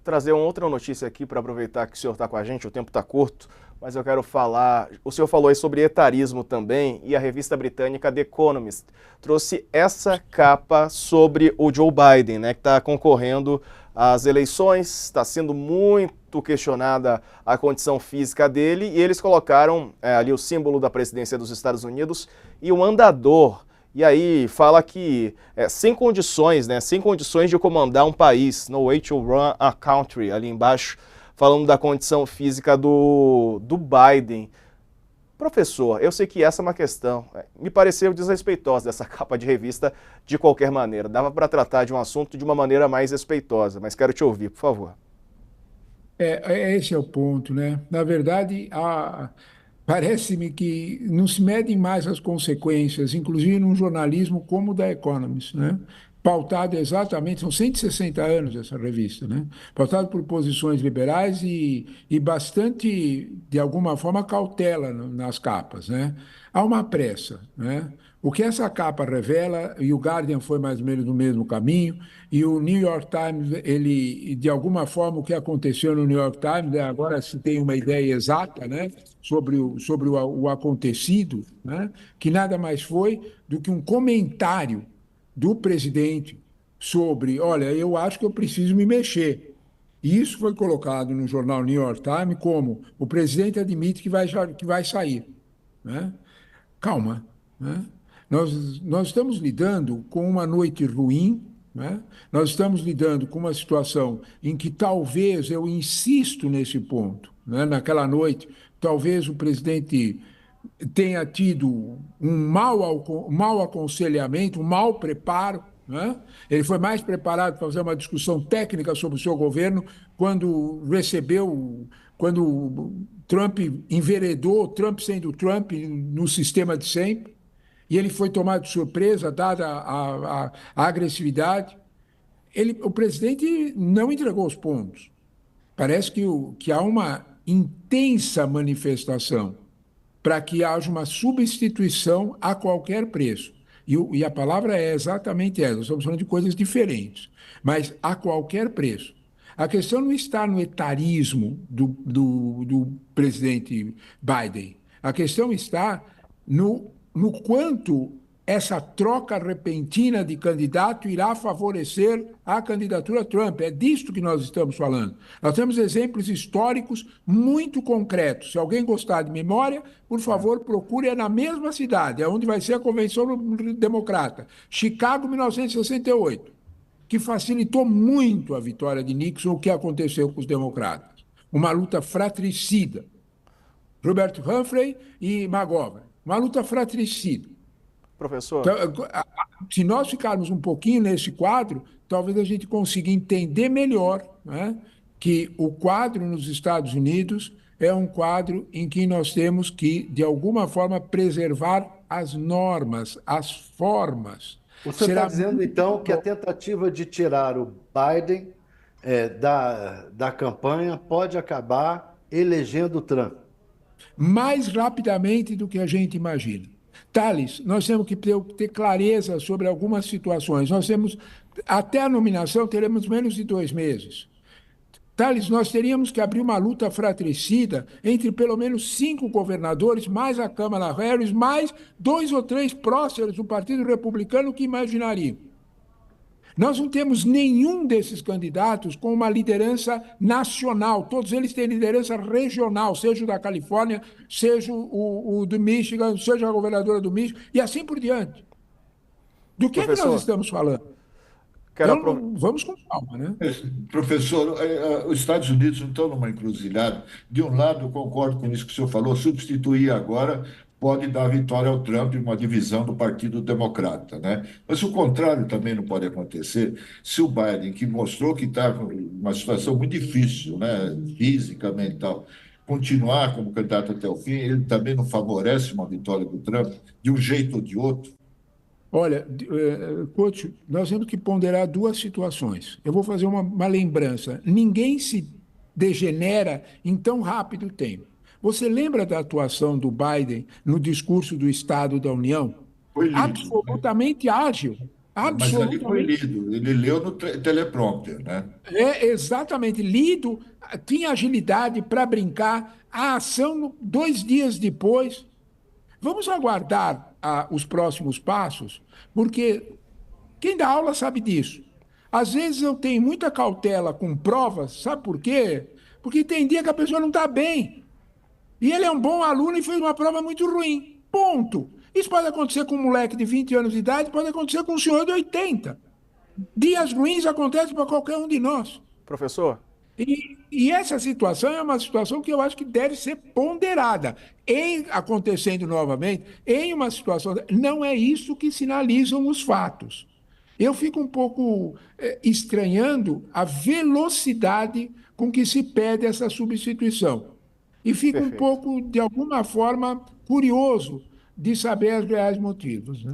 trazer uma outra notícia aqui para aproveitar que o senhor está com a gente, o tempo está curto, mas eu quero falar. O senhor falou aí sobre etarismo também, e a revista britânica The Economist trouxe essa capa sobre o Joe Biden, né, que está concorrendo às eleições, está sendo muito questionada a condição física dele, e eles colocaram ali o símbolo da presidência dos Estados Unidos e o andador. E aí fala que sem condições, né, sem condições de comandar um país, no way to run a country, ali embaixo, falando da condição física do Biden. Professor, eu sei que essa é uma questão, me pareceu desrespeitosa dessa capa de revista de qualquer maneira. Dava para tratar de um assunto de uma maneira mais respeitosa, mas quero te ouvir, por favor. Esse é o ponto, né? Na verdade, parece-me que não se medem mais as consequências, inclusive num jornalismo como o da Economist, né? Pautado exatamente, são 160 anos essa revista, né? Pautado por posições liberais e bastante, de alguma forma, cautela nas capas, né? Há uma pressa, né? O que essa capa revela, e o Guardian foi mais ou menos no mesmo caminho, e o New York Times, ele, de alguma forma, o que aconteceu no New York Times, né, agora se tem uma ideia exata, né, sobre o acontecido, né, que nada mais foi do que um comentário do presidente sobre, olha, eu acho que eu preciso me mexer. E isso foi colocado no jornal New York Times como o presidente admite que vai sair, né? Calma, né? Nós estamos lidando com uma noite ruim, né? Nós estamos lidando com uma situação em que talvez, eu insisto nesse ponto, né? Naquela noite, talvez o presidente tenha tido um mau aconselhamento, um mau preparo, né? Ele foi mais preparado para fazer uma discussão técnica sobre o seu governo quando Trump enveredou, Trump sendo Trump, no sistema de sempre, e ele foi tomado de surpresa, dada a agressividade. O presidente não entregou os pontos. Parece que há uma intensa manifestação para que haja uma substituição a qualquer preço. E a palavra é exatamente essa, nós estamos falando de coisas diferentes, mas a qualquer preço. A questão não está no etarismo do presidente Biden, a questão está no quanto essa troca repentina de candidato irá favorecer a candidatura Trump. É disto que nós estamos falando. Nós temos exemplos históricos muito concretos. Se alguém gostar de memória, por favor, procure, é na mesma cidade, é onde vai ser a Convenção Democrata, Chicago, 1968, que facilitou muito a vitória de Nixon, o que aconteceu com os democratas. Uma luta fratricida. Robert Humphrey e McGovern. Uma luta fratricida. Professor, Então, se nós ficarmos um pouquinho nesse quadro, talvez a gente consiga entender melhor, né, que o quadro nos Estados Unidos é um quadro em que nós temos que, de alguma forma, preservar as normas, as formas. O senhor está Será dizendo, muito então, que a bom. tentativa de tirar o Biden da campanha pode acabar elegendo o Trump. Mais rapidamente do que a gente imagina. Thales, nós temos que ter clareza sobre algumas situações. Nós temos, até a nominação, teremos menos de 2 meses. Thales, nós teríamos que abrir uma luta fratricida entre pelo menos 5 governadores, mais a Kamala Harris, mais 2 ou 3 próceres do Partido Republicano que imaginariam. Nós não temos nenhum desses candidatos com uma liderança nacional, todos eles têm liderança regional, seja o da Califórnia, seja o do Michigan, seja a governadora do Michigan, e assim por diante. Do que nós professor, estamos falando? quero Então, aproveitar. vamos com calma, né? Professor, os Estados Unidos não estão numa encruzilhada. De um lado, eu concordo com isso que o senhor falou, substituir agora pode dar vitória ao Trump em uma divisão do Partido Democrata, né? Mas o contrário também não pode acontecer se o Biden, que mostrou que está em uma situação muito difícil, né, física, mental, continuar como candidato até o fim, ele também não favorece uma vitória do Trump de um jeito ou de outro. Olha, coach, nós temos que ponderar duas situações. Eu vou fazer uma lembrança. Ninguém se degenera em tão rápido tempo. Você lembra da atuação do Biden no discurso do Estado da União? Foi líquido, né? Absolutamente ágil. Mas ali foi Absolutamente. lido, ele leu no teleprompter, né? É exatamente lido, tinha agilidade para brincar, a ação 2 dias depois. Vamos aguardar os próximos passos, porque quem dá aula sabe disso. Às vezes eu tenho muita cautela com provas, sabe por quê? Porque tem dia que a pessoa não está bem. E ele é um bom aluno e fez uma prova muito ruim. Ponto. Isso pode acontecer com um moleque de 20 anos de idade, pode acontecer com um senhor de 80. Dias ruins acontecem para qualquer um de nós. Professor, E essa situação é uma situação que eu acho que deve ser ponderada. Em acontecendo novamente, em uma situação. Não é isso que sinalizam os fatos. Eu fico um pouco estranhando a velocidade com que se pede essa substituição. E fico um perfeito. pouco, de alguma forma, curioso de saber os reais motivos, né?